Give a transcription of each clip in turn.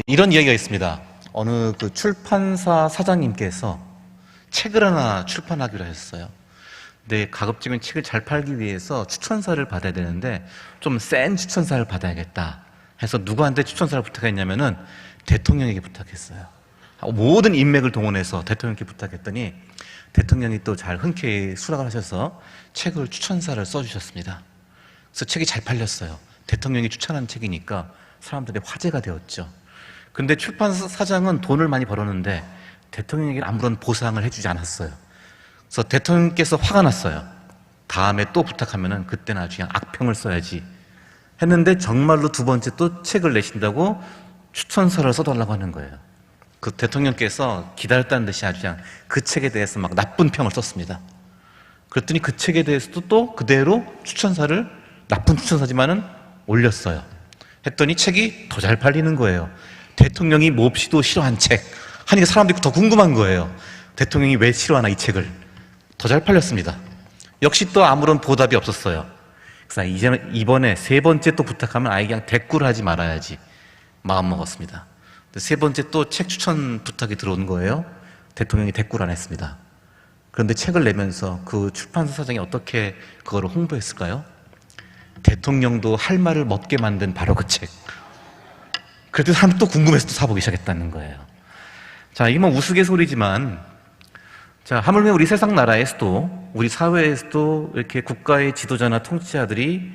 이런 이야기가 있습니다. 어느 그 출판사 사장님께서 책을 하나 출판하기로 했어요. 근데 가급적이면 책을 잘 팔기 위해서 추천사를 받아야 되는데 좀 센 추천사를 받아야겠다 해서 누구한테 추천사를 부탁했냐면은 대통령에게 부탁했어요. 모든 인맥을 동원해서 대통령께 부탁했더니 대통령이 또 잘 흔쾌히 수락을 하셔서 책을 추천사를 써주셨습니다. 그래서 책이 잘 팔렸어요. 대통령이 추천한 책이니까 사람들의 화제가 되었죠. 근데 출판사 사장은 돈을 많이 벌었는데 대통령에게 아무런 보상을 해주지 않았어요. 그래서 대통령께서 화가 났어요. 다음에 또 부탁하면은 그때는 아주 그냥 악평을 써야지 했는데 정말로 두 번째 또 책을 내신다고 추천서를 써달라고 하는 거예요. 그 대통령께서 기다렸다는 듯이 아주 그냥 그 책에 대해서 막 나쁜 평을 썼습니다. 그랬더니 그 책에 대해서도 또 그대로 추천사를 나쁜 추천사지만은 올렸어요. 했더니 책이 더 잘 팔리는 거예요. 대통령이 몹시도 싫어한 책 하니까 사람들이 더 궁금한 거예요. 대통령이 왜 싫어하나 이 책을. 더 잘 팔렸습니다. 역시 또 아무런 보답이 없었어요. 그래서 이번에 세 번째 또 부탁하면 아예 그냥 대꾸를 하지 말아야지 마음먹었습니다. 세 번째 또 책 추천 부탁이 들어온 거예요. 대통령이 대꾸를 안 했습니다. 그런데 책을 내면서 그 출판사 사장이 어떻게 그거를 홍보했을까요? 대통령도 할 말을 먹게 만든 바로 그 책. 그랬더니 사람이 또 궁금해서 또 사보기 시작했다는 거예요. 자, 이게 뭐 우스갯소리지만, 자, 하물며 우리 세상 나라에서도, 우리 사회에서도 이렇게 국가의 지도자나 통치자들이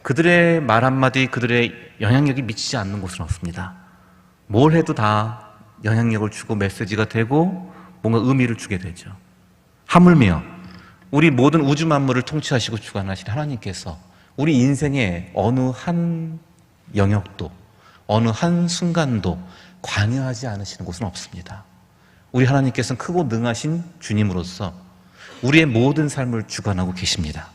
그들의 말 한마디, 그들의 영향력이 미치지 않는 곳은 없습니다. 뭘 해도 다 영향력을 주고 메시지가 되고 뭔가 의미를 주게 되죠. 하물며 우리 모든 우주 만물을 통치하시고 주관하신 하나님께서 우리 인생의 어느 한 영역도, 어느 한 순간도 관여하지 않으시는 곳은 없습니다. 우리 하나님께서는 크고 능하신 주님으로서 우리의 모든 삶을 주관하고 계십니다.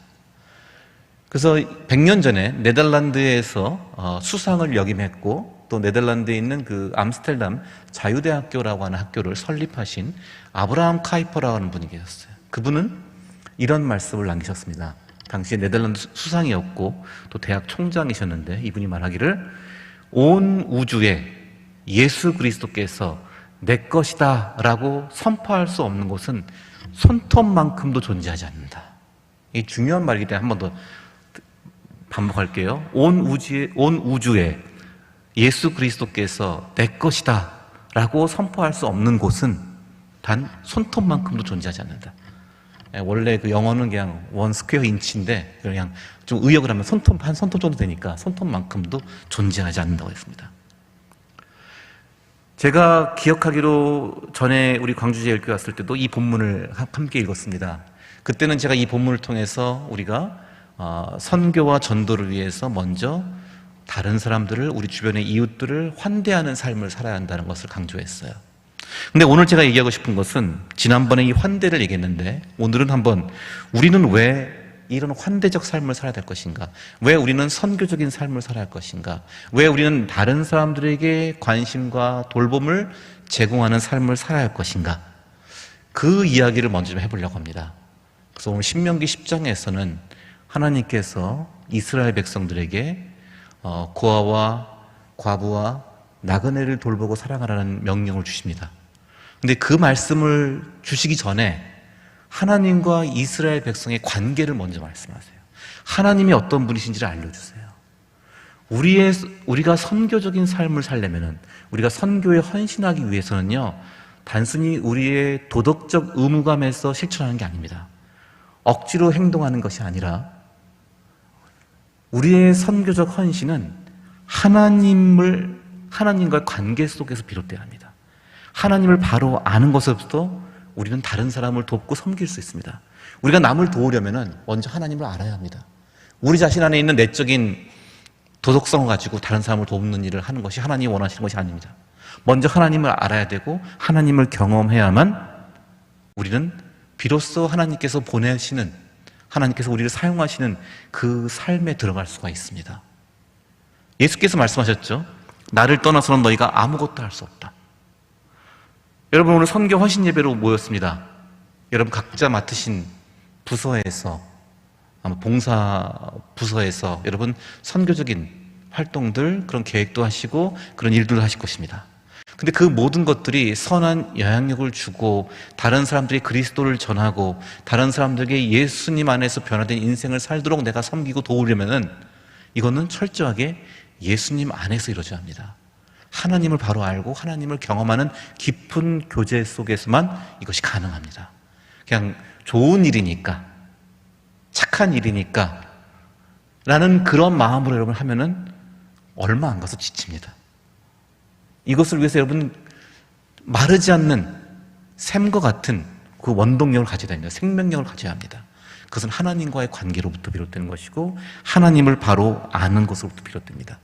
그래서 100년 전에 네덜란드에서 수상을 역임했고 또 네덜란드에 있는 그 암스테르담 자유대학교라고 하는 학교를 설립하신 아브라함 카이퍼라고 하는 분이 계셨어요. 그분은 이런 말씀을 남기셨습니다. 당시에 네덜란드 수상이었고 또 대학 총장이셨는데 이분이 말하기를 온 우주에 예수 그리스도께서 내 것이다 라고 선포할 수 없는 곳은 손톱만큼도 존재하지 않는다. 이 중요한 말이기 때문에 한 번 더 반복할게요. 온 우주에 예수 그리스도께서 내 것이다 라고 선포할 수 없는 곳은 단 손톱만큼도 존재하지 않는다. 원래 그 영어는 그냥 원 스퀘어 인치인데 그냥 좀 의역을 하면 한 손톱 정도 되니까 손톱만큼도 존재하지 않는다고 했습니다. 제가 기억하기로 전에 우리 광주제일교회 왔을 때도 이 본문을 함께 읽었습니다. 그때는 제가 이 본문을 통해서 우리가 선교와 전도를 위해서 먼저 다른 사람들을, 우리 주변의 이웃들을 환대하는 삶을 살아야 한다는 것을 강조했어요. 근데 오늘 제가 얘기하고 싶은 것은 지난번에 이 환대를 얘기했는데 오늘은 한번 우리는 왜 이런 환대적 삶을 살아야 될 것인가? 왜 우리는 선교적인 삶을 살아야 할 것인가? 왜 우리는 다른 사람들에게 관심과 돌봄을 제공하는 삶을 살아야 할 것인가? 그 이야기를 먼저 좀 해보려고 합니다. 그래서 오늘 신명기 10장에서는 하나님께서 이스라엘 백성들에게 고아와 과부와 나그네를 돌보고 사랑하라는 명령을 주십니다. 근데 그 말씀을 주시기 전에 하나님과 이스라엘 백성의 관계를 먼저 말씀하세요. 하나님이 어떤 분이신지를 알려주세요. 우리가 선교적인 삶을 살려면은, 우리가 선교에 헌신하기 위해서는요, 단순히 우리의 도덕적 의무감에서 실천하는 게 아닙니다. 억지로 행동하는 것이 아니라 우리의 선교적 헌신은 하나님과의 관계 속에서 비롯돼야 합니다. 하나님을 바로 아는 것에서부터 우리는 다른 사람을 돕고 섬길 수 있습니다. 우리가 남을 도우려면 먼저 하나님을 알아야 합니다. 우리 자신 안에 있는 내적인 도덕성을 가지고 다른 사람을 돕는 일을 하는 것이 하나님이 원하시는 것이 아닙니다. 먼저 하나님을 알아야 되고 하나님을 경험해야만 우리는 비로소 하나님께서 우리를 사용하시는 그 삶에 들어갈 수가 있습니다. 예수께서 말씀하셨죠. 나를 떠나서는 너희가 아무것도 할 수 없다. 여러분, 오늘 선교 헌신 예배로 모였습니다. 여러분 각자 맡으신 부서에서, 아마 봉사 부서에서 여러분 선교적인 활동들, 그런 계획도 하시고 그런 일들도 하실 것입니다. 근데 그 모든 것들이 선한 영향력을 주고 다른 사람들이 그리스도를 전하고 다른 사람들에게 예수님 안에서 변화된 인생을 살도록 내가 섬기고 도우려면은 이거는 철저하게 예수님 안에서 이루어져야 합니다. 하나님을 바로 알고 하나님을 경험하는 깊은 교제 속에서만 이것이 가능합니다. 그냥 좋은 일이니까, 착한 일이니까 라는 그런 마음으로 여러분 하면은 얼마 안 가서 지칩니다. 이것을 위해서 여러분 마르지 않는 샘과 같은 그 원동력을 가져야 됩니다. 생명력을 가져야 합니다. 그것은 하나님과의 관계로부터 비롯되는 것이고 하나님을 바로 아는 것으로부터 비롯됩니다.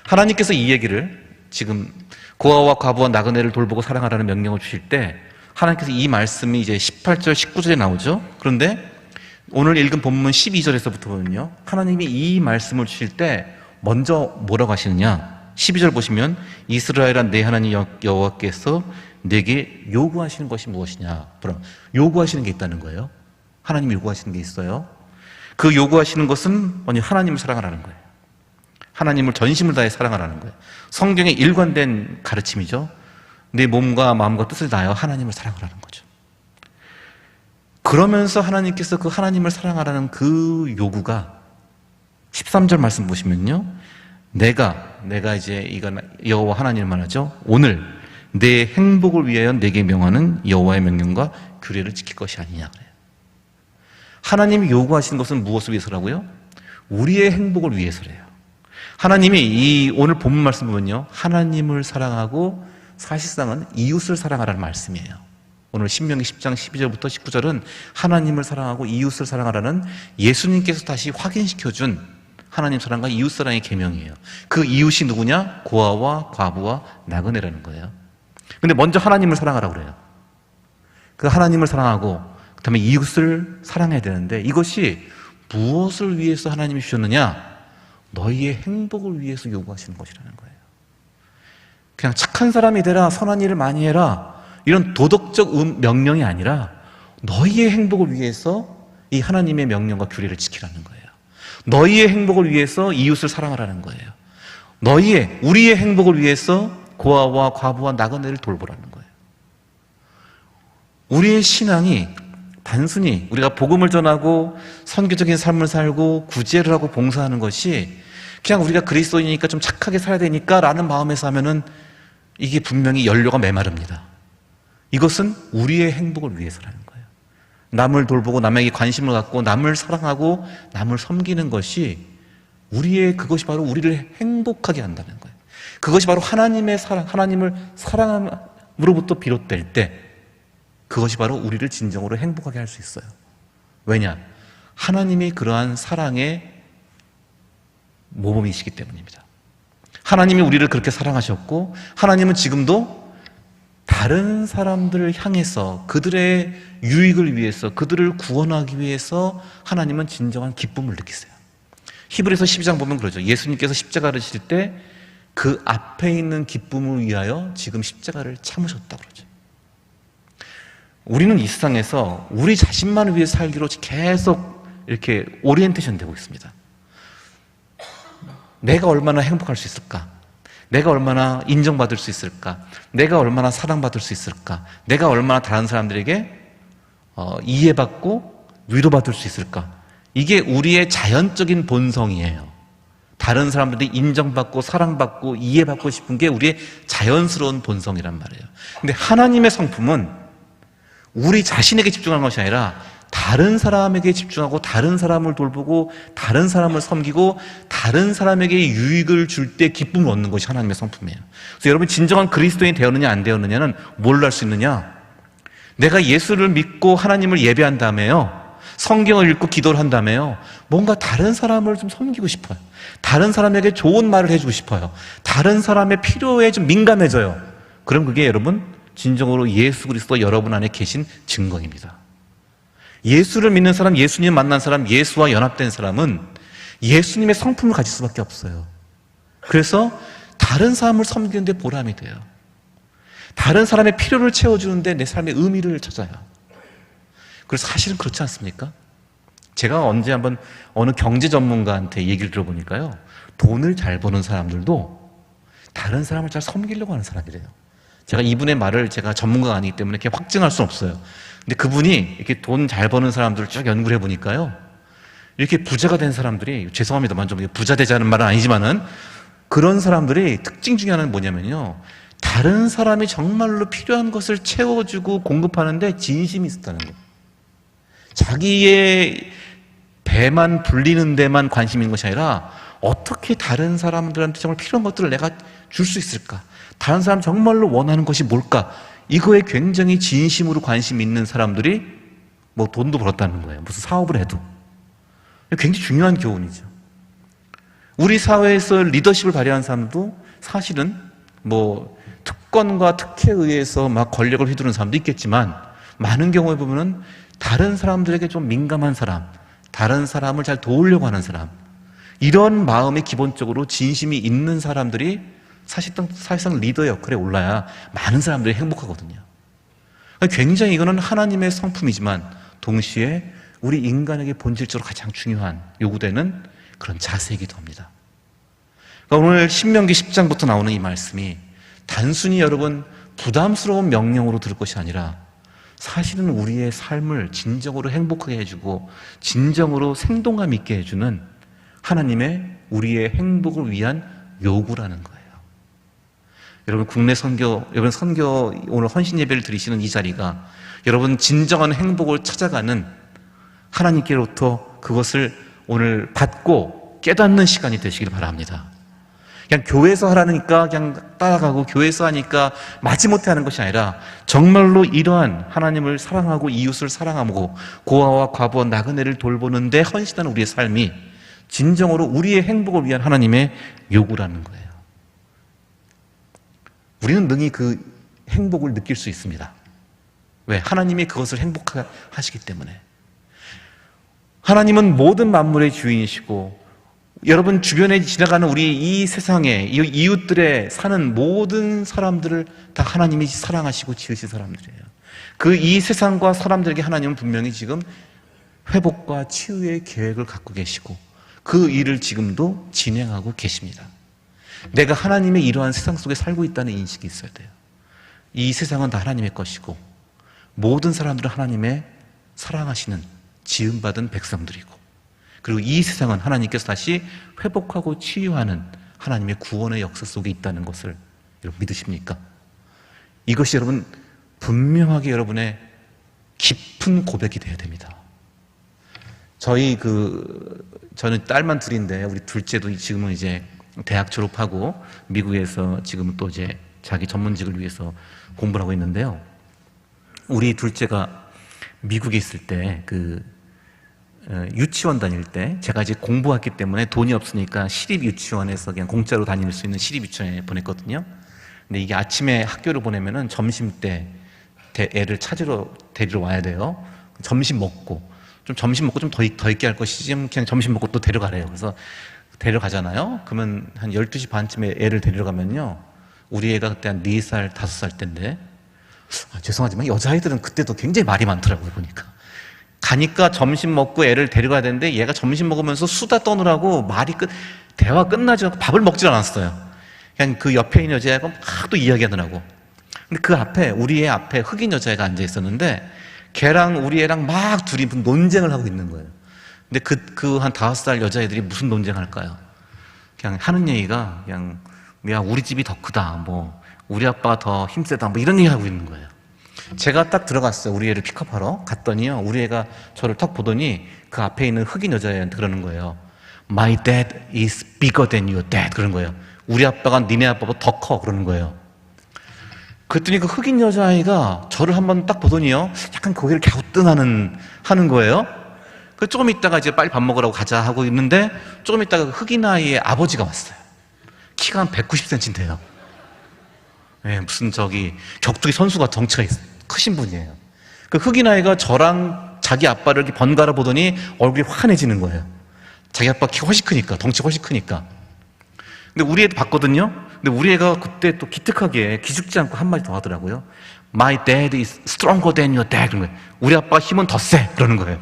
하나님께서 이 얘기를 지금 고아와 과부와 나그네를 돌보고 사랑하라는 명령을 주실 때 하나님께서 이 말씀이 이제 18절, 19절에 나오죠. 그런데 오늘 읽은 본문 12절에서부터 보면요, 하나님이 이 말씀을 주실 때 먼저 뭐라고 하시느냐? 12절 보시면 이스라엘아 내 하나님 여호와께서 내게 요구하시는 것이 무엇이냐? 요구하시는 게 있다는 거예요. 하나님이 요구하시는 게 있어요. 그 요구하시는 것은 뭐냐? 하나님을 사랑하라는 거예요. 하나님을 전심을 다해 사랑하라는 거예요. 성경의 일관된 가르침이죠. 내 몸과 마음과 뜻을 다하여 하나님을 사랑하라는 거죠. 그러면서 하나님께서 그 하나님을 사랑하라는 그 요구가 13절 말씀 보시면요, 내가 이제 이건 여호와 하나님을 말하죠. 오늘 내 행복을 위하여 내게 명하는 여호와의 명령과 규례를 지킬 것이 아니냐 그래요. 하나님이 요구하시는 것은 무엇을 위해서라고요? 우리의 행복을 위해서래요. 하나님이 이 오늘 본문 말씀 보면요, 하나님을 사랑하고 사실상은 이웃을 사랑하라는 말씀이에요. 오늘 신명기 10장 12절부터 19절은 하나님을 사랑하고 이웃을 사랑하라는 예수님께서 다시 확인시켜준 하나님 사랑과 이웃 사랑의 계명이에요. 그 이웃이 누구냐? 고아와 과부와 나그네라는 거예요. 근데 먼저 하나님을 사랑하라고 그래요. 그 하나님을 사랑하고 그다음에 이웃을 사랑해야 되는데 이것이 무엇을 위해서 하나님이 주셨느냐? 너희의 행복을 위해서 요구하시는 것이라는 거예요. 그냥 착한 사람이 되라, 선한 일을 많이 해라, 이런 도덕적 명령이 아니라 너희의 행복을 위해서 이 하나님의 명령과 규례를 지키라는 거예요. 너희의 행복을 위해서 이웃을 사랑하라는 거예요. 우리의 행복을 위해서 고아와 과부와 나그네를 돌보라는 거예요. 우리의 신앙이 단순히 우리가 복음을 전하고 선교적인 삶을 살고 구제를 하고 봉사하는 것이 그냥 우리가 그리스도인이니까 좀 착하게 살아야 되니까 라는 마음에서 하면은 이게 분명히 연료가 메마릅니다. 이것은 우리의 행복을 위해서라는 거예요. 남을 돌보고 남에게 관심을 갖고 남을 사랑하고 남을 섬기는 것이 그것이 바로 우리를 행복하게 한다는 거예요. 그것이 바로 하나님의 사랑, 하나님을 사랑함으로부터 비롯될 때 그것이 바로 우리를 진정으로 행복하게 할 수 있어요. 왜냐? 하나님이 그러한 사랑의 모범이시기 때문입니다. 하나님이 우리를 그렇게 사랑하셨고 하나님은 지금도 다른 사람들을 향해서 그들의 유익을 위해서 그들을 구원하기 위해서 하나님은 진정한 기쁨을 느끼세요. 히브리서 12장 보면 그러죠. 예수님께서 십자가를 지실 때 그 앞에 있는 기쁨을 위하여 지금 십자가를 참으셨다고 그러죠. 우리는 이 세상에서 우리 자신만을 위해 살기로 계속 이렇게 오리엔테이션 되고 있습니다. 내가 얼마나 행복할 수 있을까? 내가 얼마나 인정받을 수 있을까? 내가 얼마나 사랑받을 수 있을까? 내가 얼마나 다른 사람들에게 이해받고 위로받을 수 있을까? 이게 우리의 자연적인 본성이에요. 다른 사람들이 인정받고 사랑받고 이해받고 싶은 게 우리의 자연스러운 본성이란 말이에요. 근데 하나님의 성품은 우리 자신에게 집중하는 것이 아니라 다른 사람에게 집중하고 다른 사람을 돌보고 다른 사람을 섬기고 다른 사람에게 유익을 줄 때 기쁨을 얻는 것이 하나님의 성품이에요. 그래서 여러분 진정한 그리스도인이 되었느냐 안 되었느냐는 뭘로 알 수 있느냐? 내가 예수를 믿고 하나님을 예배한 다음에요, 성경을 읽고 기도를 한 다음에요, 뭔가 다른 사람을 좀 섬기고 싶어요. 다른 사람에게 좋은 말을 해주고 싶어요. 다른 사람의 필요에 좀 민감해져요. 그럼 그게 여러분 진정으로 예수 그리스도 여러분 안에 계신 증거입니다. 예수를 믿는 사람, 예수님 만난 사람, 예수와 연합된 사람은 예수님의 성품을 가질 수밖에 없어요. 그래서 다른 사람을 섬기는데 보람이 돼요. 다른 사람의 필요를 채워주는데 내 삶의 의미를 찾아요. 그래서 사실은 그렇지 않습니까? 제가 언제 한번 어느 경제 전문가한테 얘기를 들어보니까요, 돈을 잘 버는 사람들도 다른 사람을 잘 섬기려고 하는 사람이래요. 제가 이분의 말을 제가 전문가가 아니기 때문에 이렇게 확증할 수는 없어요. 근데 그분이 이렇게 돈 잘 버는 사람들을 쭉 연구를 해보니까요, 이렇게 부자가 된 사람들이, 죄송합니다만 좀 부자 되자는 말은 아니지만은, 그런 사람들이 특징 중에 하나는 뭐냐면요, 다른 사람이 정말로 필요한 것을 채워주고 공급하는데 진심이 있었다는 거예요. 자기의 배만 불리는 데만 관심이 있는 것이 아니라 어떻게 다른 사람들한테 정말 필요한 것들을 내가 줄 수 있을까? 다른 사람 정말로 원하는 것이 뭘까? 이거에 굉장히 진심으로 관심이 있는 사람들이 뭐 돈도 벌었다는 거예요. 무슨 사업을 해도. 굉장히 중요한 교훈이죠. 우리 사회에서 리더십을 발휘하는 사람도 사실은 뭐 특권과 특혜에 의해서 막 권력을 휘두르는 사람도 있겠지만, 많은 경우에 보면은 다른 사람들에게 좀 민감한 사람, 다른 사람을 잘 도우려고 하는 사람, 이런 마음이 기본적으로 진심이 있는 사람들이 사실상 리더의 역할에 올라야 많은 사람들이 행복하거든요. 굉장히 이거는 하나님의 성품이지만 동시에 우리 인간에게 본질적으로 가장 중요한 요구되는 그런 자세이기도 합니다. 그러니까 오늘 신명기 10장부터 나오는 이 말씀이 단순히 여러분 부담스러운 명령으로 들을 것이 아니라 사실은 우리의 삶을 진정으로 행복하게 해주고 진정으로 생동감 있게 해주는 하나님의 우리의 행복을 위한 요구라는 거예요. 여러분 국내 선교, 여러분 선교 오늘 헌신 예배를 드리시는 이 자리가 여러분 진정한 행복을 찾아가는 하나님께로부터 그것을 오늘 받고 깨닫는 시간이 되시길 바랍니다. 그냥 교회에서 하라니까 그냥 따라가고 교회에서 하니까 마지못해 하는 것이 아니라 정말로 이러한 하나님을 사랑하고 이웃을 사랑하고 고아와 과부와 나그네를 돌보는데 헌신하는 우리의 삶이 진정으로 우리의 행복을 위한 하나님의 요구라는 거예요. 우리는 능히 그 행복을 느낄 수 있습니다. 왜? 하나님이 그것을 행복하시기 때문에. 하나님은 모든 만물의 주인이시고 여러분 주변에 지나가는 우리 이 세상에 이웃들의 사는 모든 사람들을 다 하나님이 사랑하시고 지으신 사람들이에요. 그 이 세상과 사람들에게 하나님은 분명히 지금 회복과 치유의 계획을 갖고 계시고 그 일을 지금도 진행하고 계십니다. 내가 하나님의 이러한 세상 속에 살고 있다는 인식이 있어야 돼요. 이 세상은 다 하나님의 것이고 모든 사람들은 하나님의 사랑하시는 지음받은 백성들이고, 그리고 이 세상은 하나님께서 다시 회복하고 치유하는 하나님의 구원의 역사 속에 있다는 것을 여러분 믿으십니까? 이것이 여러분 분명하게 여러분의 깊은 고백이 되어야 됩니다. 저는 딸만 둘인데 우리 둘째도 지금은 이제 대학 졸업하고 미국에서 지금은 또 이제 자기 전문직을 위해서 공부를 하고 있는데요. 우리 둘째가 미국에 있을 때 유치원 다닐 때 제가 이제 공부했기 때문에 돈이 없으니까 시립 유치원에서 그냥 공짜로 다닐 수 있는 시립 유치원에 보냈거든요. 근데 이게 아침에 학교를 보내면은 점심 때 애를 데리러 와야 돼요. 점심 먹고 좀 더 있게 할 것이지 그냥 점심 먹고 또 데려가래요. 그래서 데려가잖아요. 그러면 한 12시 반쯤에 애를 데리러 가면요, 우리 애가 그때 한 4살, 5살 때인데, 죄송하지만 여자아이들은 그때도 굉장히 말이 많더라고요, 보니까. 가니까 점심 먹고 애를 데려가야 되는데 얘가 점심 먹으면서 수다 떠느라고 대화 끝나지 않고 밥을 먹질 않았어요. 그냥 그 옆에 있는 여자애가 막 또 이야기하더라고. 근데 그 앞에, 우리 애 앞에 흑인 여자애가 앉아 있었는데 걔랑 우리 애랑 막 둘이 무슨 논쟁을 하고 있는 거예요. 근데 한 5살 여자애들이 무슨 논쟁할까요? 그냥 하는 얘기가 그냥, 야, 우리 집이 더 크다, 뭐, 우리 아빠가 더 힘세다, 뭐 이런 얘기 하고 있는 거예요. 제가 딱 들어갔어요. 우리 애를 픽업하러 갔더니요, 우리 애가 저를 딱 보더니 그 앞에 있는 흑인 여자애한테 그러는 거예요. My dad is bigger than your dad. 그런 거예요. 우리 아빠가 니네 아빠보다 더 커. 그러는 거예요. 그랬더니 그 흑인 여자아이가 저를 한번 딱 보더니요, 약간 고개를 하는 거예요. 그 조금 있다가 이제 빨리 밥 먹으라고 가자 하고 있는데 조금 있다가 그 흑인 아이의 아버지가 왔어요. 키가 한 190cm인데요. 네, 무슨 격투기 선수가 덩치가 크신 분이에요. 그 흑인 아이가 저랑 자기 아빠를 이렇게 번갈아 보더니 얼굴이 환해지는 거예요. 자기 아빠 키가 훨씬 크니까, 덩치가 훨씬 크니까. 근데 우리 애도 봤거든요. 근데 우리 애가 그때 또 기특하게 기죽지 않고 한마디 더 하더라고요. My dad is stronger than your dad. 그런 거예요. 우리 아빠 힘은 더 세. 그러는 거예요.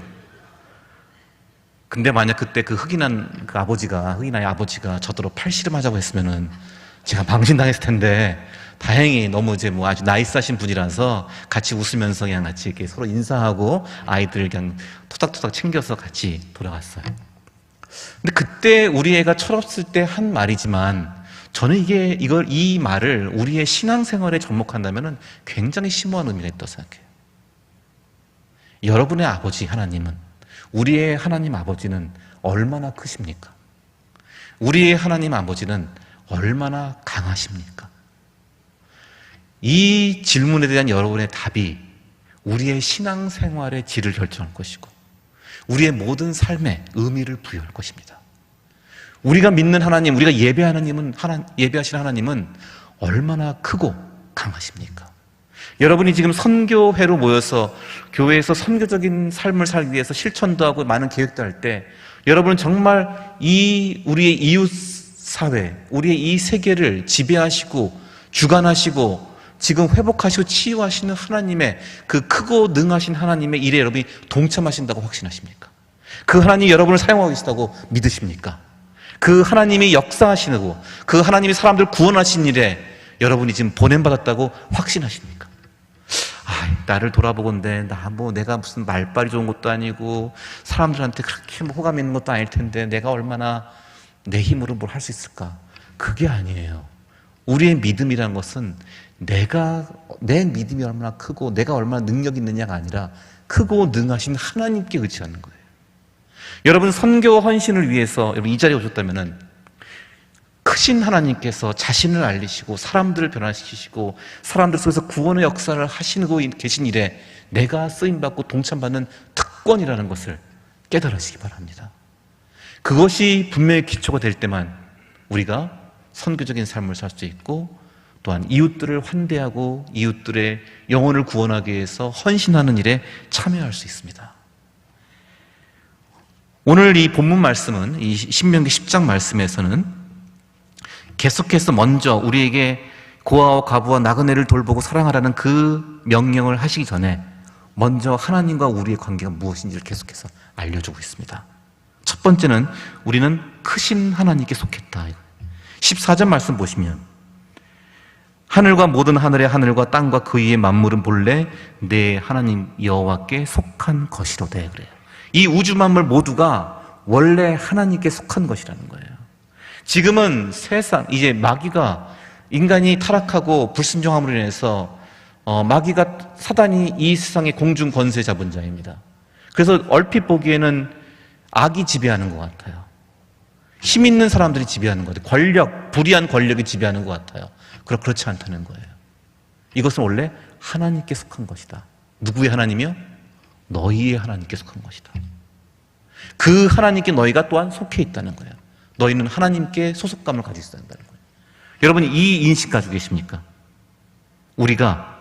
근데 만약 그때 그 흑인아의 아버지가 저더러 팔씨름하자고 했으면은 제가 망신당했을 텐데, 다행히 너무 이제 뭐 아주 나이스하신 분이라서 같이 웃으면서 그냥 같이 이렇게 서로 인사하고 아이들 그냥 토닥토닥 챙겨서 같이 돌아갔어요. 근데 그때 우리 애가 철없을 때 한 말이지만, 저는 이 말을 우리의 신앙생활에 접목한다면은 굉장히 심오한 의미가 있다고 생각해요. 여러분의 아버지 하나님은, 우리의 하나님 아버지는 얼마나 크십니까? 우리의 하나님 아버지는 얼마나 강하십니까? 이 질문에 대한 여러분의 답이 우리의 신앙생활의 질을 결정할 것이고 우리의 모든 삶에 의미를 부여할 것입니다. 우리가 믿는 하나님, 우리가 예배하신 하나님은 얼마나 크고 강하십니까? 여러분이 지금 선교회로 모여서 교회에서 선교적인 삶을 살기 위해서 실천도 하고 많은 계획도 할 때, 여러분은 정말 우리의 이웃 사회, 우리의 이 세계를 지배하시고 주관하시고 지금 회복하시고 치유하시는 하나님의, 그 크고 능하신 하나님의 일에 여러분이 동참하신다고 확신하십니까? 그 하나님이 여러분을 사용하고 계시다고 믿으십니까? 그 하나님이 역사하시고 그 하나님이 사람들 구원하신 일에 여러분이 지금 보냄받았다고 확신하십니까? 나를 돌아보건대 내가 무슨 말빨이 좋은 것도 아니고 사람들한테 그렇게 호감 있는 것도 아닐 텐데 내가 얼마나 내 힘으로 뭘 할 수 있을까? 그게 아니에요. 우리의 믿음이라는 것은 내 믿음이 얼마나 크고 내가 얼마나 능력 있느냐가 아니라 크고 능하신 하나님께 의지하는 거예요. 여러분, 선교 헌신을 위해서 여러분 이 자리에 오셨다면은 크신 하나님께서 자신을 알리시고 사람들을 변화시키시고 사람들 속에서 구원의 역사를 하시고 계신 일에 내가 쓰임받고 동참받는 특권이라는 것을 깨달으시기 바랍니다. 그것이 분명히 기초가 될 때만 우리가 선교적인 삶을 살 수 있고, 또한 이웃들을 환대하고 이웃들의 영혼을 구원하기 위해서 헌신하는 일에 참여할 수 있습니다. 오늘 이 본문 말씀은, 이 신명기 10장 말씀에서는 계속해서 먼저 우리에게 고아와 과부와 나그네를 돌보고 사랑하라는 그 명령을 하시기 전에 먼저 하나님과 우리의 관계가 무엇인지를 계속해서 알려주고 있습니다. 첫 번째는 우리는 크신 하나님께 속했다. 14절 말씀 보시면 하늘과 모든 하늘의 하늘과 땅과 그 위의 만물은 본래 내 하나님 여호와께 속한 것이로되 그래요. 이 우주 만물 모두가 원래 하나님께 속한 것이라는 거예요. 지금은 이제 마귀가, 인간이 타락하고 불순종함으로 인해서 사단이 이 세상의 공중 권세 잡은 자입니다. 그래서 얼핏 보기에는 악이 지배하는 것 같아요. 힘 있는 사람들이 지배하는 것 같아요. 불의한 권력이 지배하는 것 같아요. 그렇지 않다는 거예요. 이것은 원래 하나님께 속한 것이다. 누구의 하나님이요? 너희의 하나님께 속한 것이다. 그 하나님께 너희가 또한 속해 있다는 거예요. 너희는 하나님께 소속감을 가지고 있다는 거예요. 여러분이 이 인식 가지고 계십니까? 우리가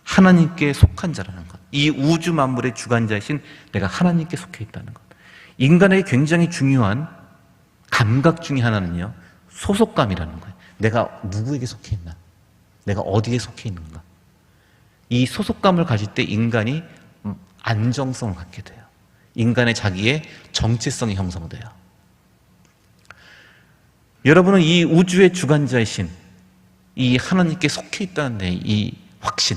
하나님께 속한 자라는 것, 이 우주 만물의 주관자이신 내가 하나님께 속해 있다는 것. 인간의 굉장히 중요한 감각 중에 하나는요, 소속감이라는 거예요. 내가 누구에게 속해 있나? 내가 어디에 속해 있는가? 이 소속감을 가질 때 인간이 안정성을 갖게 돼요. 인간의 자기의 정체성이 형성돼요. 여러분은 이 우주의 주관자이신 이 하나님께 속해 있다는 데 이 확신,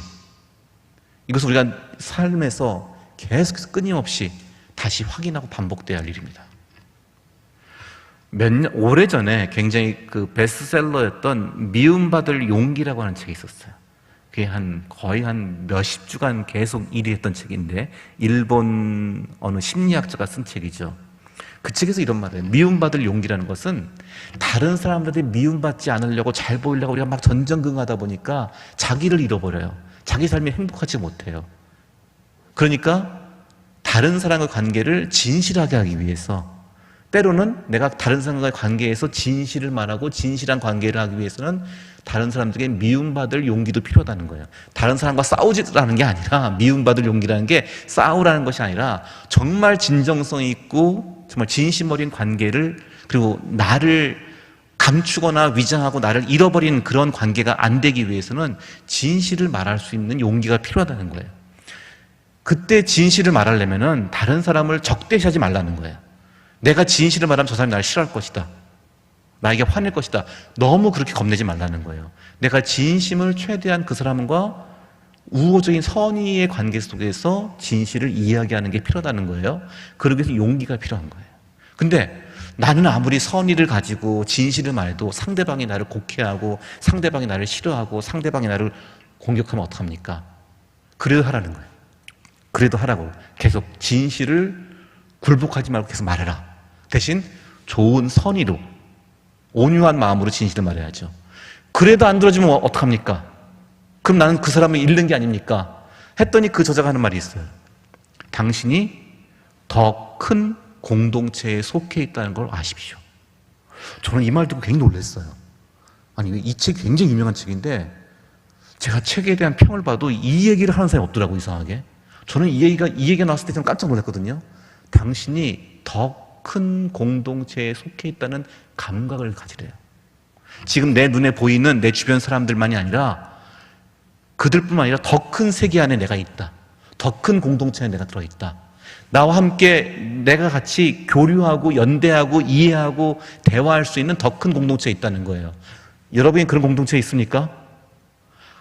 이것을 우리가 삶에서 계속해서 끊임없이 다시 확인하고 반복돼야 할 일입니다. 오래전에 굉장히 그 베스트셀러였던 미움받을 용기라고 하는 책이 있었어요. 그게 거의 한 몇십 주간 계속 1위 했던 책인데, 일본 어느 심리학자가 쓴 책이죠. 그 책에서 이런 말을 해요. 미움받을 용기라는 것은 다른 사람들한테 미움받지 않으려고 잘 보이려고 우리가 막 전전긍긍하다 보니까 자기를 잃어버려요. 자기 삶이 행복하지 못해요. 그러니까 다른 사람과의 관계를 진실하게 하기 위해서, 때로는 내가 다른 사람과의 관계에서 진실을 말하고 진실한 관계를 하기 위해서는 다른 사람들에게 미움받을 용기도 필요하다는 거예요. 다른 사람과 싸우지라는 게 아니라, 미움받을 용기라는 게 싸우라는 것이 아니라 정말 진정성 있고 정말 진심 어린 관계를, 그리고 나를 감추거나 위장하고 나를 잃어버린 그런 관계가 안 되기 위해서는 진실을 말할 수 있는 용기가 필요하다는 거예요. 그때 진실을 말하려면은 다른 사람을 적대시하지 말라는 거예요. 내가 진실을 말하면 저 사람이 나를 싫어할 것이다. 나에게 화낼 것이다. 너무 그렇게 겁내지 말라는 거예요. 내가 진심을 최대한 그 사람과 우호적인 선의의 관계 속에서 진실을 이야기하는 게 필요하다는 거예요. 그러기 위해서 용기가 필요한 거예요. 근데 나는 아무리 선의를 가지고 진실을 말해도 상대방이 나를 곡해하고 상대방이 나를 싫어하고 상대방이 나를 공격하면 어떡합니까? 그래도 하라는 거예요. 그래도 하라고. 계속 진실을 굴복하지 말고 계속 말해라. 대신 좋은 선의로 온유한 마음으로 진실을 말해야죠. 그래도 안 들어주면 어떡합니까? 그럼 나는 그 사람을 잃는 게 아닙니까? 했더니 그 저자가 하는 말이 있어요. 당신이 더 큰 공동체에 속해 있다는 걸 아십시오. 저는 이 말 듣고 굉장히 놀랐어요. 아니, 이 책이 굉장히 유명한 책인데 제가 책에 대한 평을 봐도 이 얘기를 하는 사람이 없더라고요, 이상하게. 저는 이 얘기가 나왔을 때 좀 깜짝 놀랐거든요. 당신이 더 큰 공동체에 속해 있다는 감각을 가지래요. 지금 내 눈에 보이는 내 주변 사람들만이 아니라 그들뿐만 아니라 더 큰 세계 안에 내가 있다. 더 큰 공동체에 내가 들어있다. 나와 함께 내가 같이 교류하고 연대하고 이해하고 대화할 수 있는 더 큰 공동체에 있다는 거예요. 여러분이 그런 공동체에 있습니까?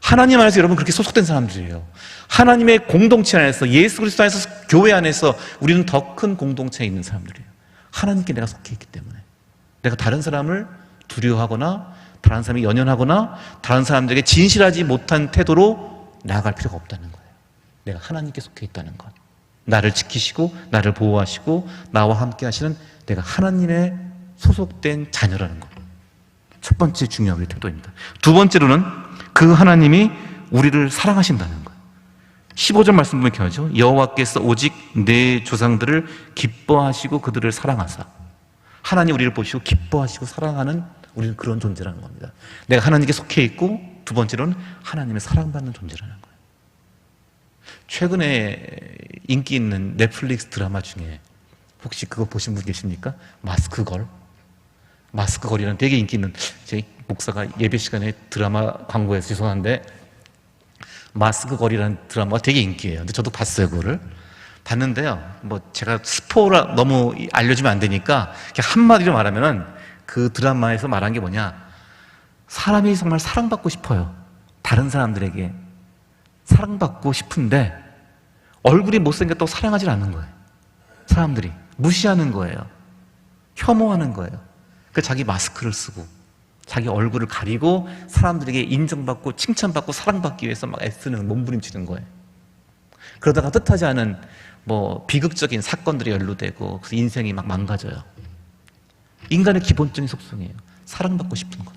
하나님 안에서 여러분 그렇게 소속된 사람들이에요. 하나님의 공동체 안에서, 예수 그리스도 안에서, 교회 안에서 우리는 더 큰 공동체에 있는 사람들이에요. 하나님께 내가 속해 있기 때문에. 내가 다른 사람을 두려워하거나 다른 사람이 연연하거나 다른 사람들에게 진실하지 못한 태도로 나아갈 필요가 없다는 거예요. 내가 하나님께 속해 있다는 것. 나를 지키시고 나를 보호하시고 나와 함께 하시는 내가 하나님의 소속된 자녀라는 것. 첫 번째 중요한 우리 태도입니다. 두 번째로는 그 하나님이 우리를 사랑하신다는 거예요. 15절 말씀 보면 이렇게 하죠. 여호와께서 오직 내 조상들을 기뻐하시고 그들을 사랑하사. 하나님 우리를 보시고 기뻐하시고 사랑하는 우리는 그런 존재라는 겁니다. 내가 하나님께 속해 있고 두 번째로는 하나님의 사랑받는 존재라는 거예요. 최근에 인기 있는 넷플릭스 드라마 중에 혹시 그거 보신 분 계십니까? 마스크걸. 마스크걸이라는 되게 인기 있는, 제 목사가 예배 시간에 드라마 광고에서 죄송한데 마스크걸이라는 드라마가 되게 인기예요. 근데 저도 봤어요, 그거를. 봤는데요. 뭐 제가 스포라 너무 알려주면 안 되니까 그냥 한마디로 말하면은 그 드라마에서 말한 게 뭐냐? 사람이 정말 사랑받고 싶어요. 다른 사람들에게 사랑받고 싶은데 얼굴이 못생겼다고 사랑하지 않는 거예요. 사람들이 무시하는 거예요. 혐오하는 거예요. 그 자기 마스크를 쓰고 자기 얼굴을 가리고 사람들에게 인정받고 칭찬받고 사랑받기 위해서 막 애쓰는 몸부림치는 거예요. 그러다가 뜻하지 않은 뭐 비극적인 사건들이 연루되고 그래서 인생이 막 망가져요. 인간의 기본적인 속성이에요. 사랑받고 싶은 것.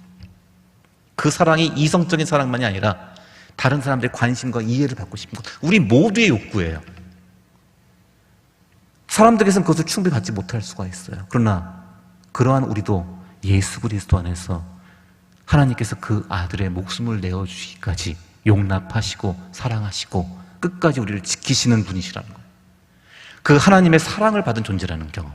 그 사랑이 이성적인 사랑만이 아니라 다른 사람들의 관심과 이해를 받고 싶은 것. 우리 모두의 욕구예요. 사람들에게서는 그것을 충분히 받지 못할 수가 있어요. 그러나 그러한 우리도 예수 그리스도 안에서 하나님께서 그 아들의 목숨을 내어주시기까지 용납하시고 사랑하시고 끝까지 우리를 지키시는 분이시라는 거예요. 그 하나님의 사랑을 받은 존재라는 경험.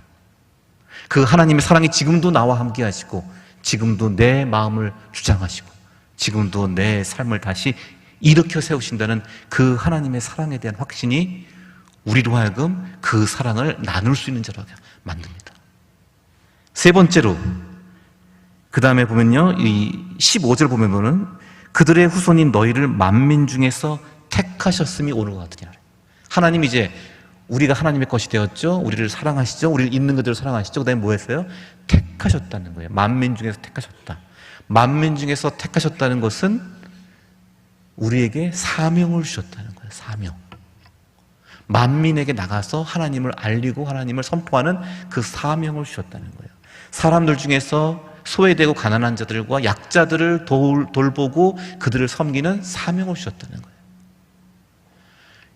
그 하나님의 사랑이 지금도 나와 함께 하시고 지금도 내 마음을 주장하시고 지금도 내 삶을 다시 일으켜 세우신다는 그 하나님의 사랑에 대한 확신이 우리로 하여금 그 사랑을 나눌 수 있는 자로 만듭니다. 세 번째로 그 다음에 보면요, 이 15절 보면은 그들의 후손인 너희를 만민 중에서 택하셨음이 오늘 같으냐. 하나님이 이제 우리가 하나님의 것이 되었죠. 우리를 사랑하시죠. 우리를 있는 그대로 사랑하시죠. 그 다음에 뭐 했어요? 택하셨다는 거예요. 만민 중에서 택하셨다. 만민 중에서 택하셨다는 것은 우리에게 사명을 주셨다는 거예요. 사명. 만민에게 나가서 하나님을 알리고 하나님을 선포하는 그 사명을 주셨다는 거예요. 사람들 중에서 소외되고 가난한 자들과 약자들을 돌보고 그들을 섬기는 사명을 주셨다는 거예요.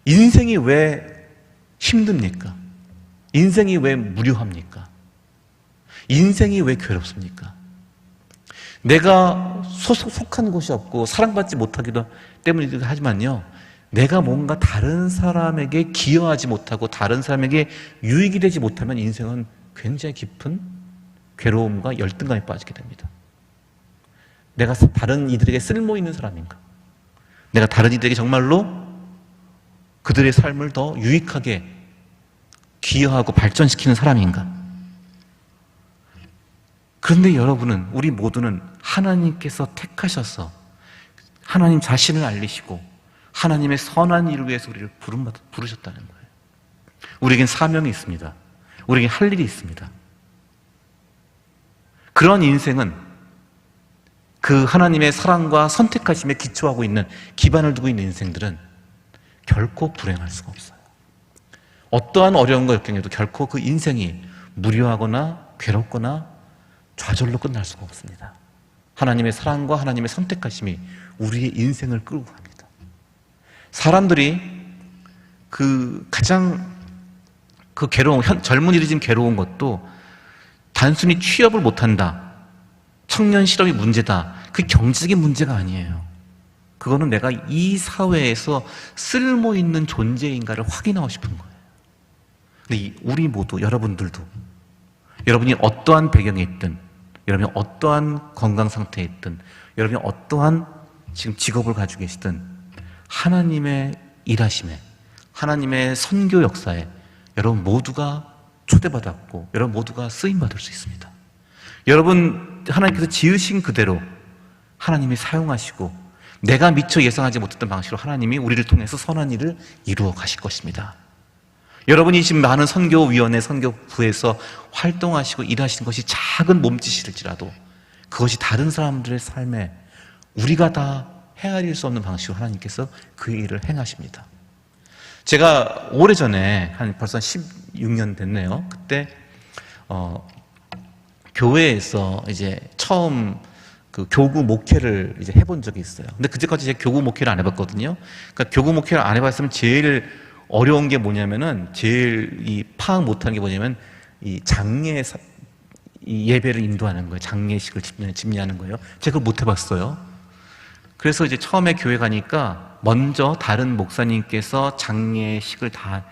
인생이 왜 힘듭니까? 인생이 왜 무료합니까? 인생이 왜 괴롭습니까? 내가 속한 곳이 없고 사랑받지 못하기도 때문이기도 하지만요, 내가 뭔가 다른 사람에게 기여하지 못하고 다른 사람에게 유익이 되지 못하면 인생은 굉장히 깊은 괴로움과 열등감에 빠지게 됩니다. 내가 다른 이들에게 쓸모있는 사람인가? 내가 다른 이들에게 정말로 그들의 삶을 더 유익하게 기여하고 발전시키는 사람인가? 그런데 여러분은, 우리 모두는 하나님께서 택하셔서 하나님 자신을 알리시고 하나님의 선한 일을 위해서 우리를 부르셨다는 거예요. 우리에겐 사명이 있습니다. 우리에겐 할 일이 있습니다. 그런 인생은 그 하나님의 사랑과 선택하심에 기초하고 있는, 기반을 두고 있는 인생들은 결코 불행할 수가 없어요. 어떠한 어려움과 역경에도 결코 그 인생이 무료하거나 괴롭거나 좌절로 끝날 수가 없습니다. 하나님의 사랑과 하나님의 선택하심이 우리의 인생을 끌고 갑니다. 사람들이 가장 괴로운, 젊은이들이 지금 괴로운 것도 단순히 취업을 못한다, 청년 실업이 문제다, 그 경제적인 문제가 아니에요. 그거는 내가 이 사회에서 쓸모 있는 존재인가를 확인하고 싶은 거예요. 근데 우리 모두, 여러분들도, 여러분이 어떠한 배경에 있든, 여러분이 어떠한 건강 상태에 있든, 여러분이 어떠한 지금 직업을 가지고 계시든, 하나님의 일하심에, 하나님의 선교 역사에 여러분 모두가 초대받았고 여러분 모두가 쓰임받을 수 있습니다. 여러분, 하나님께서 지으신 그대로 하나님이 사용하시고 내가 미처 예상하지 못했던 방식으로 하나님이 우리를 통해서 선한 일을 이루어 가실 것입니다. 여러분이 지금 많은 선교위원회, 선교부에서 활동하시고 일하시는 것이 작은 몸짓일지라도 그것이 다른 사람들의 삶에 우리가 다 헤아릴 수 없는 방식으로 하나님께서 그 일을 행하십니다. 제가 오래전에, 벌써 16년 됐네요. 그때 교회에서 이제 처음 그 교구 목회를 이제 해본 적이 있어요. 근데 그때까지 제가 교구 목회를 안 해봤거든요. 그러니까 교구 목회를 안 해봤으면 제일 어려운 게 뭐냐면은, 제일 파악 못하는 게 뭐냐면 이 장례 이 예배를 인도하는 거예요. 장례식을 집례하는 거예요. 제가 그걸 못 해봤어요. 그래서 이제 처음에 교회 가니까 먼저 다른 목사님께서 장례식을 다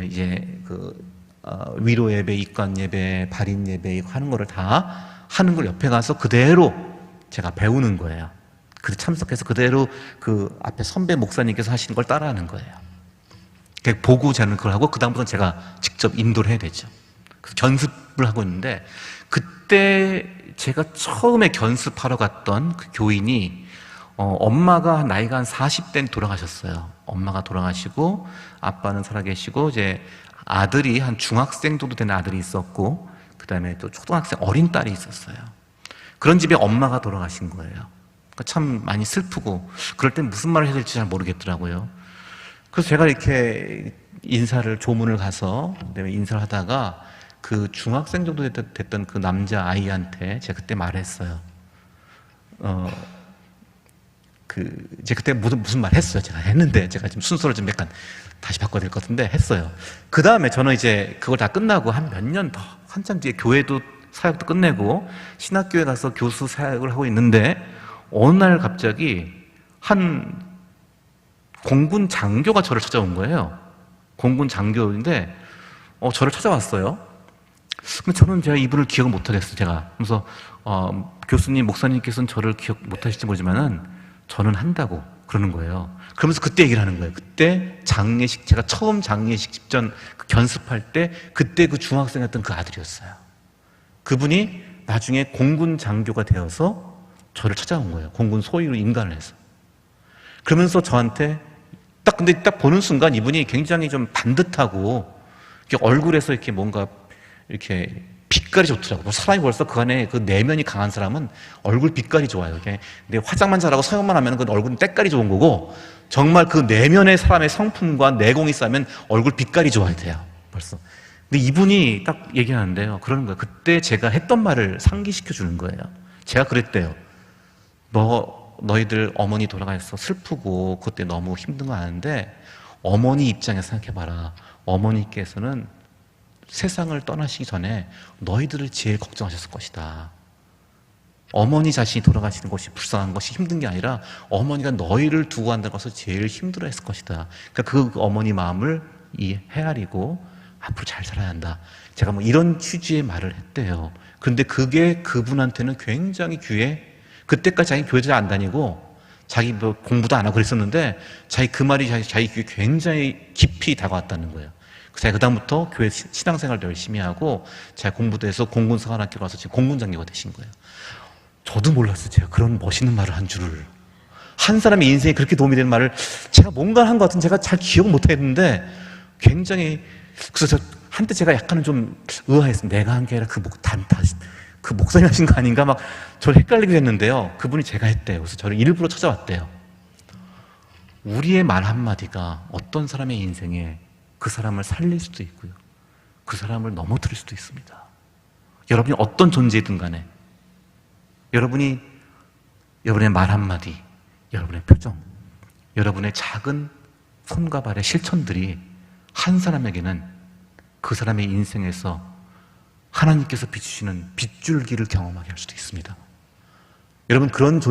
이제 위로 예배, 입관 예배, 발인 예배 하는 거를 다 하는 걸 옆에 가서 그대로 제가 배우는 거예요. 그 참석해서 그대로 그 앞에 선배 목사님께서 하시는 걸 따라하는 거예요. 보고 저는 그걸 하고 그다음부터는 제가 직접 인도를 해야 되죠. 그래서 견습을 하고 있는데, 그때 제가 처음에 견습하러 갔던 그 교인이 엄마가 나이가 한 40대는 돌아가셨어요. 엄마가 돌아가시고 아빠는 살아계시고 이제 아들이 한 중학생 정도 되는 아들이 있었고 그다음에 또 초등학생 어린 딸이 있었어요. 그런 집에 엄마가 돌아가신 거예요. 그러니까 참 많이 슬프고 그럴 땐 무슨 말을 해야 될지 잘 모르겠더라고요. 그래서 제가 이렇게 조문을 가서 그다음에 인사를 하다가 그 중학생 정도 됐던 그 남자 아이한테 제가 그때 말했어요. 이제 그때 무슨 말 했어요. 제가 했는데, 제가 지금 순서를 좀 약간 다시 바꿔야 될 것 같은데 했어요. 그 다음에 저는 이제 그걸 다 끝나고 한 몇 년 더, 한참 뒤에 교회도 사역도 끝내고 신학교에 가서 교수 사역을 하고 있는데, 어느 날 갑자기 한 공군 장교가 저를 찾아온 거예요. 공군 장교인데, 저를 찾아왔어요. 근데 저는 제가 이분을 기억을 못 하겠어요, 제가. 그래서, 교수님, 목사님께서는 저를 기억 못 하실지 모르지만은 저는 한다고 그러는 거예요. 그러면서 그때 얘기를 하는 거예요. 그때 장례식, 제가 처음 장례식 직전 견습할 때 그때 그 중학생이었던 그 아들이었어요. 그분이 나중에 공군 장교가 되어서 저를 찾아온 거예요. 공군 소위로 임관을 해서. 그러면서 저한테 근데 딱 보는 순간 이분이 굉장히 좀 반듯하고 이렇게 얼굴에서 이렇게 뭔가 이렇게 빛깔이 좋더라고요. 사람이 벌써 그 안에 그 내면이 강한 사람은 얼굴 빛깔이 좋아요. 근데 화장만 잘하고 성형만 하면 그 얼굴은 때깔이 좋은 거고, 정말 그 내면의 사람의 성품과 내공이 쌓이면 얼굴 빛깔이 좋아야 돼요. 벌써. 근데 이분이 딱 얘기하는데요. 그러는 거예요. 그때 제가 했던 말을 상기시켜 주는 거예요. 제가 그랬대요. 너희들 어머니 돌아가셔서 슬프고 그때 너무 힘든 거 아는데 어머니 입장에서 생각해봐라. 어머니께서는 세상을 떠나시기 전에 너희들을 제일 걱정하셨을 것이다. 어머니 자신이 돌아가시는 것이 불쌍한 것이 힘든 게 아니라 어머니가 너희를 두고 한다는 것을 제일 힘들어했을 것이다. 그러니까 그 어머니 마음을 헤아리고 앞으로 잘 살아야 한다. 제가 이런 취지의 말을 했대요. 그런데 그게 그분한테는 굉장히 그때까지 자기 교회도 안 다니고 자기 공부도 안 하고 그랬었는데 자기 그 말이 자기 귀에 굉장히 깊이 다가왔다는 거예요. 제가 그다음부터 교회 신앙생활도 열심히 하고 제가 공부도 해서 공군사관학교 가서 지금 공군장교가 되신 거예요. 저도 몰랐어요. 제가 그런 멋있는 말을 한 줄을. 한 사람의 인생에 그렇게 도움이 되는 말을 제가 뭔가 한 것 같은 제가 잘 기억 못 했는데 굉장히, 그래서 한때 제가 약간은 좀 의아했어요. 내가 한 게 아니라 그 목사님 하신 거 아닌가 막 저를 헷갈리게 했는데요. 그분이 제가 했대요. 그래서 저를 일부러 찾아왔대요. 우리의 말 한마디가 어떤 사람의 인생에 그 사람을 살릴 수도 있고요. 그 사람을 넘어뜨릴 수도 있습니다. 여러분이 어떤 존재이든 간에 여러분의 말 한마디, 여러분의 표정, 여러분의 작은 손과 발의 실천들이 한 사람에게는 그 사람의 인생에서 하나님께서 비추시는 빗줄기를 경험하게 할 수도 있습니다. 여러분, 그런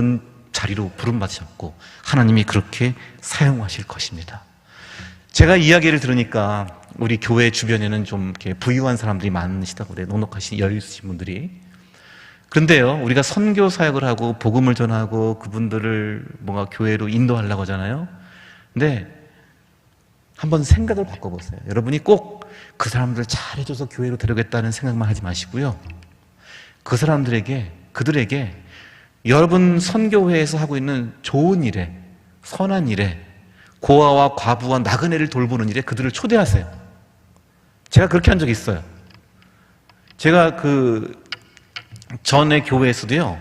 자리로 부름받으셨고 하나님이 그렇게 사용하실 것입니다. 제가 이야기를 들으니까 우리 교회 주변에는 좀 이렇게 부유한 사람들이 많으시다고 그래요. 넉넉하신 여유 있으신 분들이. 그런데요, 우리가 선교 사역을 하고 복음을 전하고 그분들을 뭔가 교회로 인도하려고 하잖아요. 근데 한번 생각을 바꿔보세요. 여러분이 꼭 그 사람들 잘해줘서 교회로 데려오겠다는 생각만 하지 마시고요. 그들에게 여러분 선교회에서 하고 있는 좋은 일에, 선한 일에, 고아와 과부와 나그네를 돌보는 일에 그들을 초대하세요. 제가 그렇게 한 적이 있어요. 제가 전에 교회에서도요,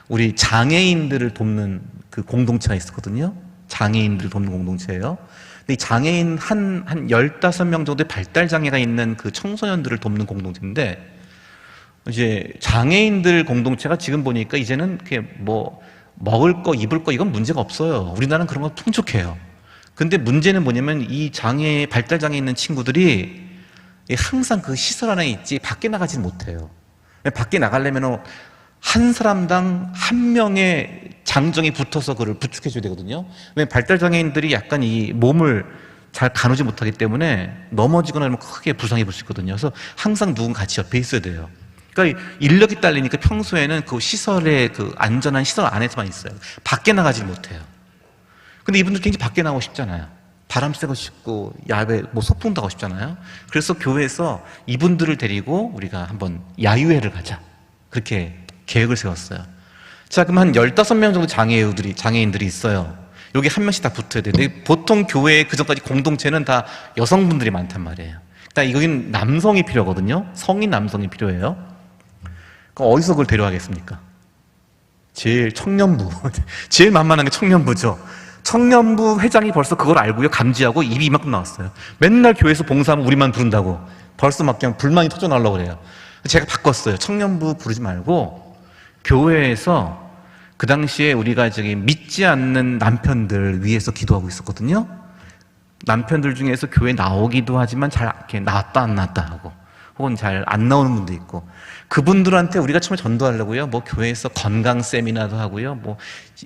우리 장애인들을 돕는 그 공동체가 있었거든요. 장애인들을 돕는 공동체예요. 근데 이 장애인 한 15명 정도의 발달장애가 있는 그 청소년들을 돕는 공동체인데, 이제 장애인들 공동체가 지금 보니까 이제는 그게 뭐 먹을 거, 입을 거 이건 문제가 없어요. 우리나라는 그런 거 풍족해요. 근데 문제는 뭐냐면 이 발달장애 있는 친구들이 항상 그 시설 안에 있지 밖에 나가지는 못해요. 밖에 나가려면 한 사람당 한 명의 장정이 붙어서 그를 부축해줘야 되거든요. 왜냐면 발달장애인들이 약간 이 몸을 잘 가누지 못하기 때문에 넘어지거나 하면 크게 부상해 볼 수 있거든요. 그래서 항상 누군가 같이 옆에 있어야 돼요. 그러니까 인력이 딸리니까 평소에는 그 시설에, 그 안전한 시설 안에서만 있어요. 밖에 나가지 못해요. 근데 이분들 굉장히 밖에 나가고 싶잖아요. 바람 쐬고 싶고 야외 소풍도 가고 싶잖아요. 그래서 교회에서 이분들을 데리고 우리가 한번 야유회를 가자, 그렇게 계획을 세웠어요. 자, 그럼 한 15명 정도 장애인들이 있어요. 여기 한 명씩 다 붙어야 돼요. 근데 보통 교회에 그전까지 공동체는 다 여성분들이 많단 말이에요. 일단 여기는 남성이 필요하거든요. 성인 남성이 필요해요. 그럼 어디서 그걸 데려가겠습니까? 제일 청년부 제일 만만한 게 청년부죠. 청년부 회장이 벌써 그걸 알고요, 감지하고 입이 이만큼 나왔어요. 맨날 교회에서 봉사하면 우리만 부른다고 벌써 막 그냥 불만이 터져나오려고 그래요. 제가 바꿨어요. 청년부 부르지 말고 교회에서, 그 당시에 우리가 믿지 않는 남편들 위해서 기도하고 있었거든요. 남편들 중에서 교회 나오기도 하지만 잘 이렇게 나왔다 안 나왔다 하고, 혹은 잘 안 나오는 분도 있고, 그분들한테 우리가 처음에 전도하려고요, 뭐 교회에서 건강 세미나도 하고요,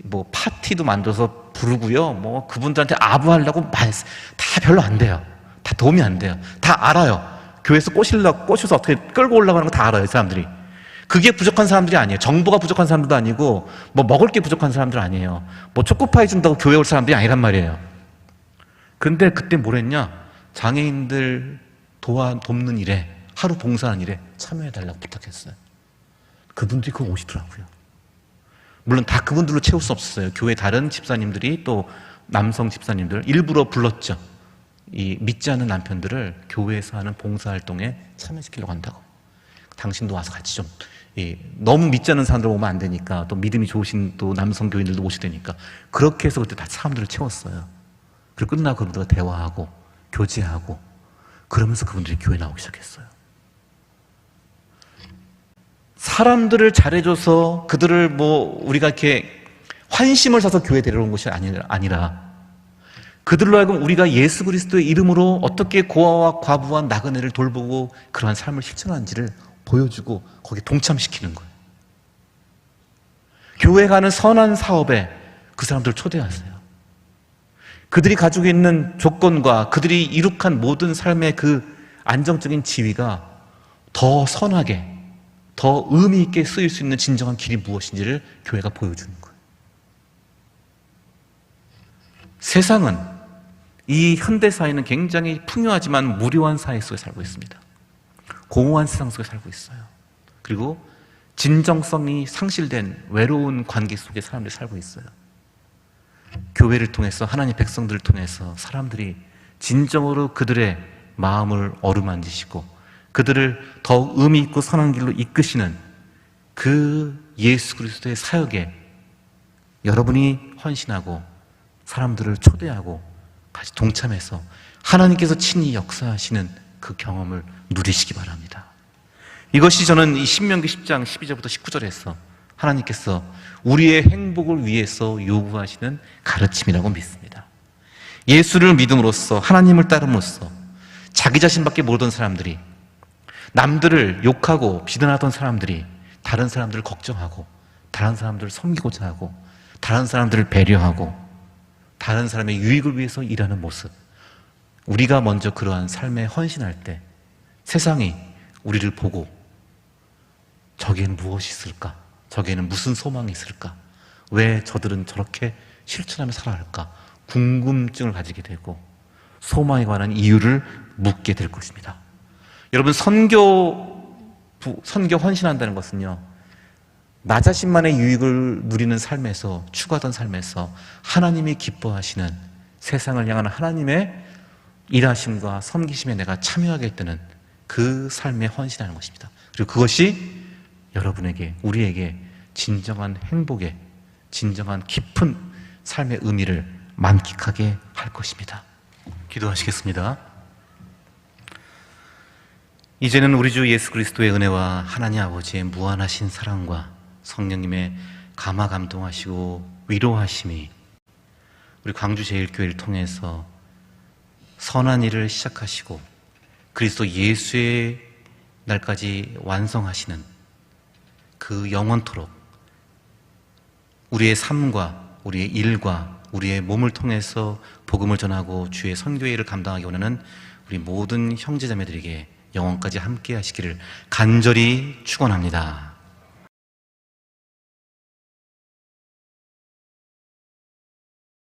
뭐 파티도 만들어서 부르고요, 그분들한테 아부하려고 다 별로 안 돼요. 다 도움이 안 돼요. 다 알아요. 교회에서 꼬셔서 어떻게 끌고 올라가는 거 다 알아요, 이 사람들이. 그게 부족한 사람들이 아니에요. 정보가 부족한 사람들도 아니고, 먹을 게 부족한 사람들 아니에요. 초코파이 준다고 교회 올 사람들이 아니란 말이에요. 근데 그때 뭘 했냐? 장애인들 돕는 일에, 하루 봉사하는 일에 참여해달라고 부탁했어요. 그분들이 그거 오시더라고요. 물론 다 그분들로 채울 수 없었어요. 교회 다른 집사님들이, 또 남성 집사님들 일부러 불렀죠. 이 믿지 않는 남편들을 교회에서 하는 봉사활동에 참여시키려고 한다고. 당신도 와서 같이 좀, 너무 믿지 않는 사람들 오면 안 되니까, 또 믿음이 좋으신 또 남성 교인들도 오셔야 되니까, 그렇게 해서 그때 다 사람들을 채웠어요. 그리고 끝나고 그분들과 대화하고 교제하고 그러면서 그분들이 교회 나오기 시작했어요. 사람들을 잘해줘서 그들을 우리가 이렇게 환심을 사서 교회에 데려온 것이 아니라 그들로 하여금 우리가 예수 그리스도의 이름으로 어떻게 고아와 과부와 나그네를 돌보고 그러한 삶을 실천하는지를 보여주고 거기에 동참시키는 거예요. 교회가 하는 선한 사업에 그 사람들을 초대하세요. 그들이 가지고 있는 조건과 그들이 이룩한 모든 삶의 그 안정적인 지위가 더 선하게, 더 의미 있게 쓰일 수 있는 진정한 길이 무엇인지를 교회가 보여주는 거예요. 세상은 이 현대 사회는 굉장히 풍요하지만 무료한 사회 속에 살고 있습니다. 공허한 세상 속에 살고 있어요. 그리고 진정성이 상실된 외로운 관계 속에 사람들이 살고 있어요. 교회를 통해서, 하나님의 백성들을 통해서 사람들이 진정으로 그들의 마음을 어루만지시고 그들을 더 의미 있고 선한 길로 이끄시는 그 예수 그리스도의 사역에 여러분이 헌신하고 사람들을 초대하고 같이 동참해서 하나님께서 친히 역사하시는 그 경험을 누리시기 바랍니다. 이것이 저는 이 신명기 10장 12절부터 19절에서 하나님께서 우리의 행복을 위해서 요구하시는 가르침이라고 믿습니다. 예수를 믿음으로써, 하나님을 따름으로써 자기 자신밖에 모르던 사람들이, 남들을 욕하고 비난하던 사람들이 다른 사람들을 걱정하고 다른 사람들을 섬기고자 하고 다른 사람들을 배려하고 다른 사람의 유익을 위해서 일하는 모습, 우리가 먼저 그러한 삶에 헌신할 때 세상이 우리를 보고 저기에는 무엇이 있을까? 저기에는 무슨 소망이 있을까? 왜 저들은 저렇게 실천하며 살아갈까? 궁금증을 가지게 되고 소망에 관한 이유를 묻게 될 것입니다. 여러분, 선교 헌신한다는 것은요, 나 자신만의 유익을 누리는 삶에서, 추구하던 삶에서 하나님이 기뻐하시는 세상을 향한 하나님의 일하심과 섬기심에 내가 참여하게 되는 그 삶에 헌신하는 것입니다. 그리고 그것이 여러분에게, 우리에게 진정한 행복에, 진정한 깊은 삶의 의미를 만끽하게 할 것입니다. 기도하시겠습니다. 이제는 우리 주 예수 그리스도의 은혜와 하나님 아버지의 무한하신 사랑과 성령님의 감화 감동하시고 위로하심이 우리 광주 제일교회를 통해서 선한 일을 시작하시고 그리스도 예수의 날까지 완성하시는 그 영원토록 우리의 삶과 우리의 일과 우리의 몸을 통해서 복음을 전하고 주의 선교의 일을 감당하기 원하는 우리 모든 형제자매들에게 영원까지 함께 하시기를 간절히 축원합니다.